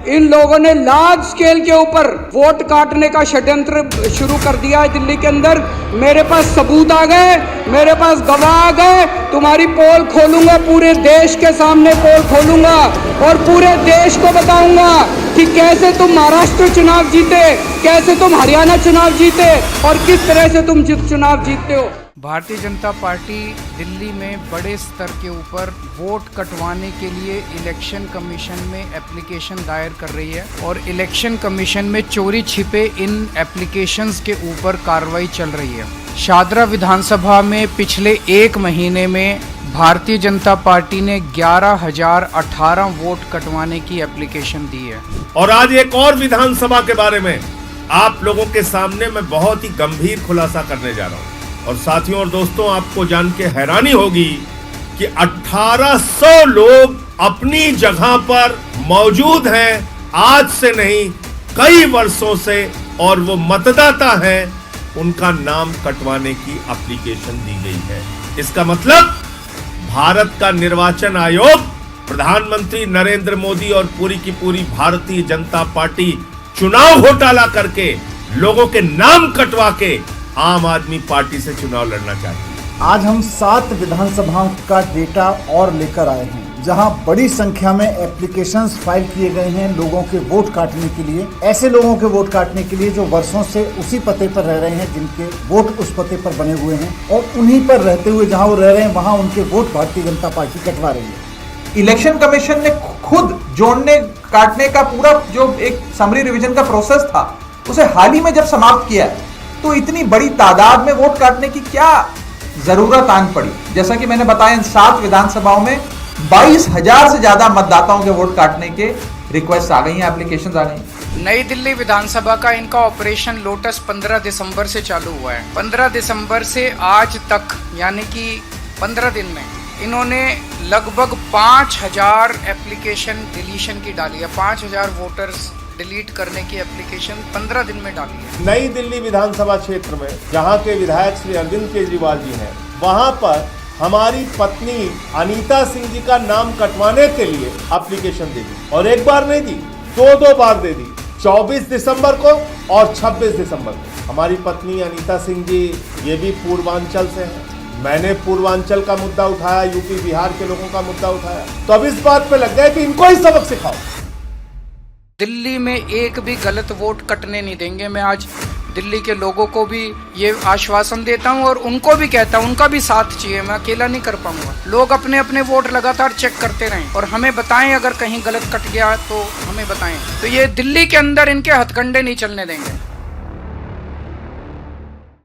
इन लोगों ने large scale के ऊपर वोट काटने का षड्यंत्र शुरू कर दिया है दिल्ली के अंदर। मेरे पास सबूत आ गए, मेरे पास गवाह आ गए। तुम्हारी पोल खोलूंगा, पूरे देश के सामने पोल खोलूंगा और पूरे देश को बताऊंगा कि कैसे तुम महाराष्ट्र चुनाव जीते, कैसे तुम हरियाणा चुनाव जीते और किस तरह से तुम चुनाव जीतते हो। भारतीय जनता पार्टी दिल्ली में बड़े स्तर के ऊपर वोट कटवाने के लिए इलेक्शन कमीशन में एप्लीकेशन दायर कर रही है और इलेक्शन कमीशन में चोरी छिपे इन एप्लीकेशंस के ऊपर कार्रवाई चल रही है। शादरा विधानसभा में पिछले 1 महीने में भारतीय जनता पार्टी ने 11,018 वोट कटवाने की एप्लीकेशन दी है। और आज एक और विधानसभा के बारे में आप लोगों के सामने मैं बहुत ही गंभीर खुलासा करने जा रहा हूं। और साथियों और दोस्तों, आपको जान के हैरानी होगी कि 1800 लोग अपनी जगह पर मौजूद हैं, आज से नहीं कई वर्षों से, और वो मतदाता हैं, उनका नाम कटवाने की एप्लीकेशन दी गई है। इसका मतलब भारत का निर्वाचन आयोग, प्रधानमंत्री नरेंद्र मोदी और पूरी की पूरी भारतीय जनता पार्टी चुनाव घोटाला करके लोगों के नाम कटवा के आम आदमी पार्टी से चुनाव लड़ना चाहती है। आज हम 7 विधानसभाओं का डेटा और लेकर आए हैं, जहां बड़ी संख्या में एप्लीकेशंस फाइल किए गए हैं लोगों के वोट काटने के लिए, ऐसे लोगों के वोट काटने के लिए जो वर्षों से उसी पते पर रह रहे हैं, जिनके वोट उस पते पर बने हुए हैं, और उन्हीं पर रहते हुए जहां वो रह रहे हैं वहां उनके वोट भारतीय जनता पार्टी कटवा रही है। इलेक्शन कमीशन ने खुद जोड़ने काटने का पूरा जो एक समरी रिवीजन का प्रोसेस था, उसे हाल ही में जब समाप्त किया तो इतनी बड़ी तादाद में वोट काटने की क्या जरूरत आन पड़ी। जैसा कि मैंने बताया, इन 7 विधानसभाओं में 22,000 से ज्यादा मतदाताओं के वोट काटने के रिक्वेस्ट आ गई हैं, एप्लीकेशंस आ गई। नई दिल्ली विधानसभा का इनका ऑपरेशन लोटस 15 दिसंबर से चालू हुआ है। 15 दिसंबर से आज तक यानी कि 15 दिन में इन्होंने लगभग 5,000 एप्लीकेशन डिलीशन की डाली है। 5,000 वोटर्स डिलीट करने की एप्लीकेशन 15 दिन में डाली है। नई दिल्ली विधानसभा क्षेत्र में जहां के विधायक श्री अरविंद केजरीवाल जी हैं, वहां पर हमारी पत्नी अनीता सिंह जी का नाम कटवाने के लिए एप्लीकेशन दे दी, और एक बार नहीं दी, 2 बार दे दी। 24 दिसंबर को और 26 दिसंबर को। हमारी पत्नी अनीता सिंह जी ये भी पूर्वांचल से हैं। मैंने पूर्वांचल का मुद्दा उठाया, यूपी बिहार के लोगों का मुद्दा उठाया, तो अब इस बात पे लग गया कि इनको ही सबक सिखाओ। दिल्ली में एक भी गलत वोट कटने नहीं देंगे। मैं आज दिल्ली के लोगों को भी ये आश्वासन देता हूं और उनको भी कहता हूं, उनका भी साथ चाहिए, मैं अकेला नहीं कर पाऊंगा। लोग अपने अपने वोट लगातार चेक करते रहें और हमें बताएं अगर कहीं गलत कट गया तो हमें बताएं। तो ये दिल्ली के अंदर इनके हथकंडे नहीं चलने देंगे।